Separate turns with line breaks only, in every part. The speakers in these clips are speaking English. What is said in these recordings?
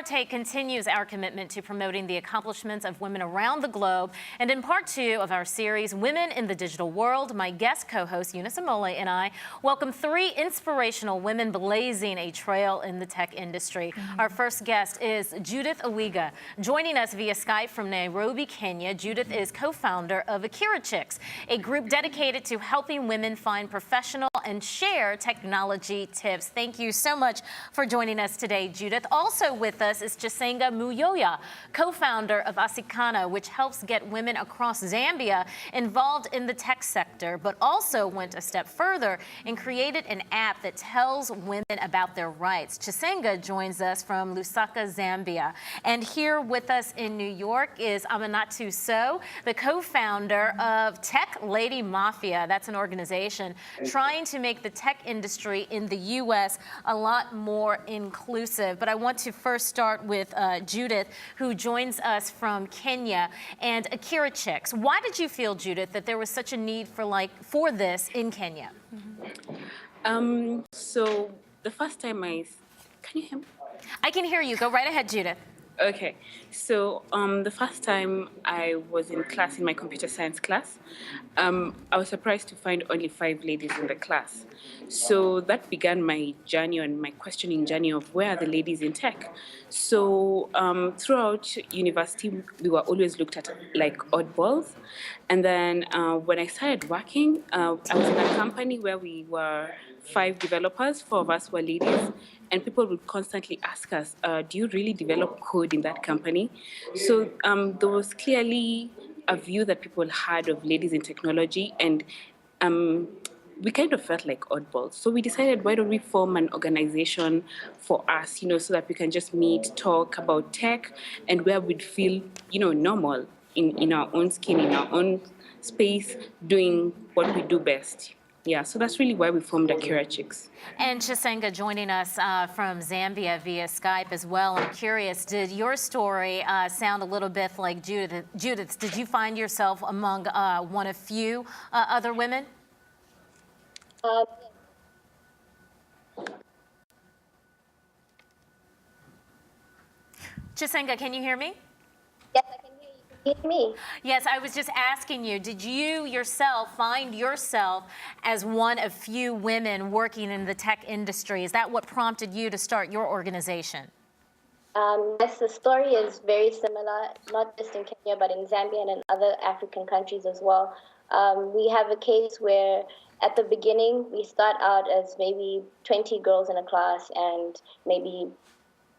Our Take continues our commitment to promoting the accomplishments of women around the globe. And in part 2 of our series, Women in the Digital World, my guest co-host Eunice Omole and I welcome 3 inspirational women blazing a trail in the tech industry. Our first guest is Judith Owigar. Joining us via Skype from Nairobi, Kenya, Judith is co-founder of Akira Chicks, a group dedicated to helping women find professional and share technology tips. Thank you so much for joining us today, Judith. Also with us is Chisenga Muyoya, co-founder of Asikana, which helps get women across Zambia involved in the tech sector, but also went a step further and created an app that tells women about their rights. Chisenga joins us from Lusaka, Zambia. And here with us in New York is Aminatow, the co-founder of Tech Lady Mafia. That's an organization trying to make the tech industry in the U.S. a lot more inclusive. But I want to first start with Judith, who joins us from Kenya, and Akira Chicks. Why did you feel, Judith, that there was such a need for this in Kenya?
So the first time can you hear me?
I can hear you. Go right ahead, Judith.
Okay, so the first time I was in class, in my computer science class, I was surprised to find only 5 ladies in the class. So that began my journey and my questioning journey of where are the ladies in tech. So throughout university, we were always looked at like oddballs. And then when I started working, I was in a company where we were 5 developers, 4 of us were ladies, and people would constantly ask us, do you really develop code in that company? So there was clearly a view that people had of ladies in technology, and we kind of felt like oddballs. So we decided, why don't we form an organization for us, so that we can just meet, talk about tech, and where we'd feel, normal in our own skin, in our own space, doing what we do best. Yeah, so that's really why we formed Akira Chicks.
And Chisenga joining us from Zambia via Skype as well. I'm curious, did your story sound a little bit like Judith's? Did you find yourself among one of few other women? Chisenga, can you hear me?
Yes, I can hear you. Can you hear me?
Yes, I was just asking you, did you yourself find yourself as one of few women working in the tech industry? Is that what prompted you to start your organization?
Yes, the story is very similar, not just in Kenya, but in Zambia and in other African countries as well. We have a case where at the beginning, we start out as maybe 20 girls in a class and maybe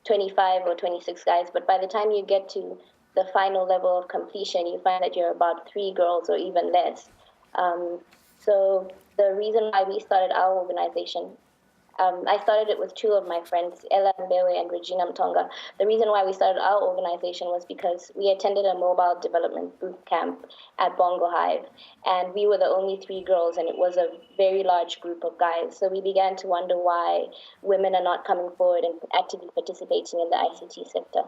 25 or 26 guys. But by the time you get to the final level of completion, you find that you're about 3 girls or even less. So the reason why we started our organization, I started it with 2 of my friends, Ella Mbewe and Regina Mtonga. The reason why we started our organization was because we attended a mobile development boot camp at Bongo Hive, and we were the only 3 girls, and it was a very large group of guys. So we began to wonder why women are not coming forward and actively participating in the ICT sector.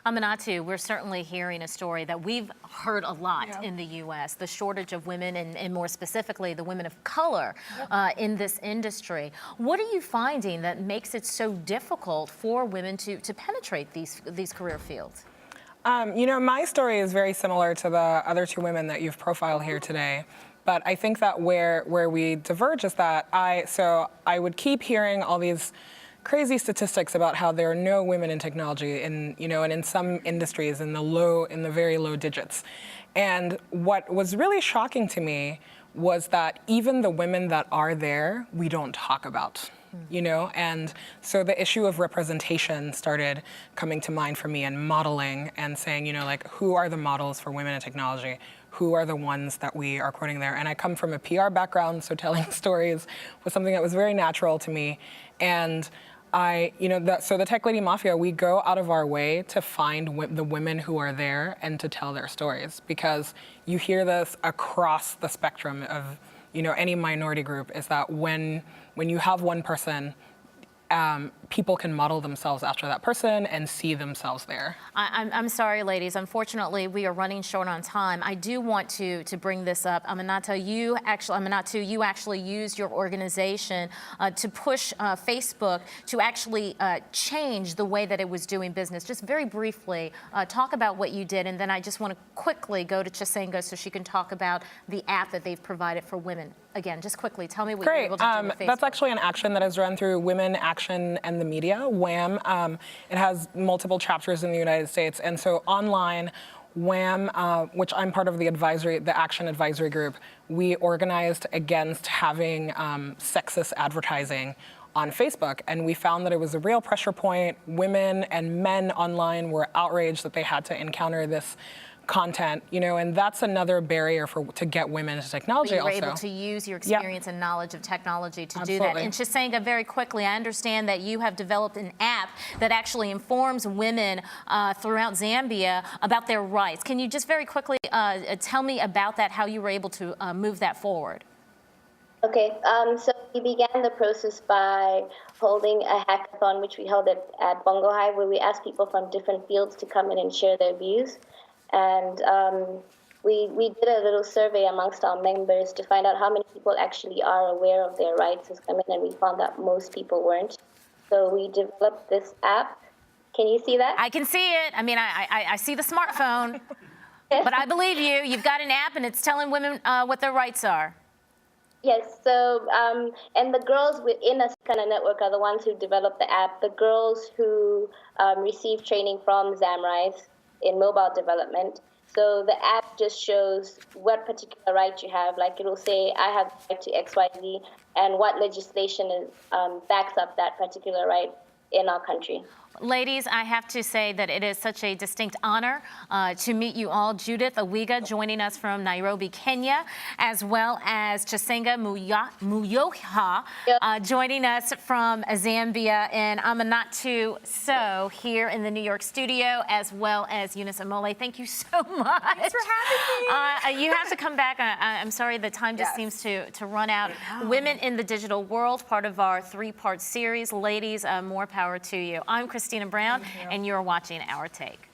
Aminatow, we're certainly hearing a story that we've heard a lot in the U.S., the shortage of women and more specifically the women of color in this industry. What are you finding that makes it so difficult for women to penetrate these career fields?
My story is very similar to the other 2 women that you've profiled here today. But I think that where we diverge is that I would keep hearing all these crazy statistics about how there are no women in technology, and in some industries in the very low digits. And what was really shocking to me was that even the women that are there, we don't talk about. And so the issue of representation started coming to mind for me, and modeling, and saying, who are the models for women in technology? Who are the ones that we are quoting there? And I come from a PR background, so telling stories was something that was very natural to me. And so the Tech Lady Mafia, we go out of our way to find the women who are there and to tell their stories, because you hear this across the spectrum of, any minority group, is that when you have one person, people can model themselves after that person and see themselves there.
I'm sorry, ladies. Unfortunately, we are running short on time. I do want to bring this up. Aminatow, you actually used your organization to push Facebook to actually change the way that it was doing business. Just very briefly, talk about what you did, and then I just want to quickly go to Chisenga so she can talk about the app that they've provided for women. Again, just quickly, tell me what you were able to do with Facebook.
That's actually an action that is run through Women, Action, and the Media, WAM. It has multiple chapters in the United States, and so online, WAM, which I'm part of the Action Advisory Group, we organized against having sexist advertising on Facebook, and we found that it was a real pressure point. Women and men online were outraged that they had to encounter this content, and that's another barrier to get women into technology.
You were able to use your experience and knowledge of technology to do that. And Chisenga, very quickly, I understand that you have developed an app that actually informs women throughout Zambia about their rights. Can you just very quickly tell me about that, how you were able to move that forward?
Okay, so we began the process by holding a hackathon, which we held at Bongo High, where we asked people from different fields to come in and share their views. And we did a little survey amongst our members to find out how many people actually are aware of their rights as women, and we found that most people weren't. So we developed this app. Can you see that?
I can see it. I mean, I see the smartphone, but I believe you. You've got an app, and it's telling women what their rights are.
Yes, so, and the girls within a kind of network are the ones who developed the app. The girls who receive training from ZamRise in mobile development. So the app just shows what particular right you have. Like it'll say, I have the right to XYZ, and what legislation backs up that particular right in our country.
Ladies, I have to say that it is such a distinct honor to meet you all. Judith Owigar joining us from Nairobi, Kenya, as well as Chisenga Muyoya joining us from Zambia, and Aminatow here in the New York studio, as well as Eunice Omole. Thank you so much.
Thanks for having me.
You have to come back. I'm sorry, the time just seems to run out. Women in the Digital World, part of our 3-part series. Ladies, more power to you. I'm Christina Brown, and you're watching Our Take.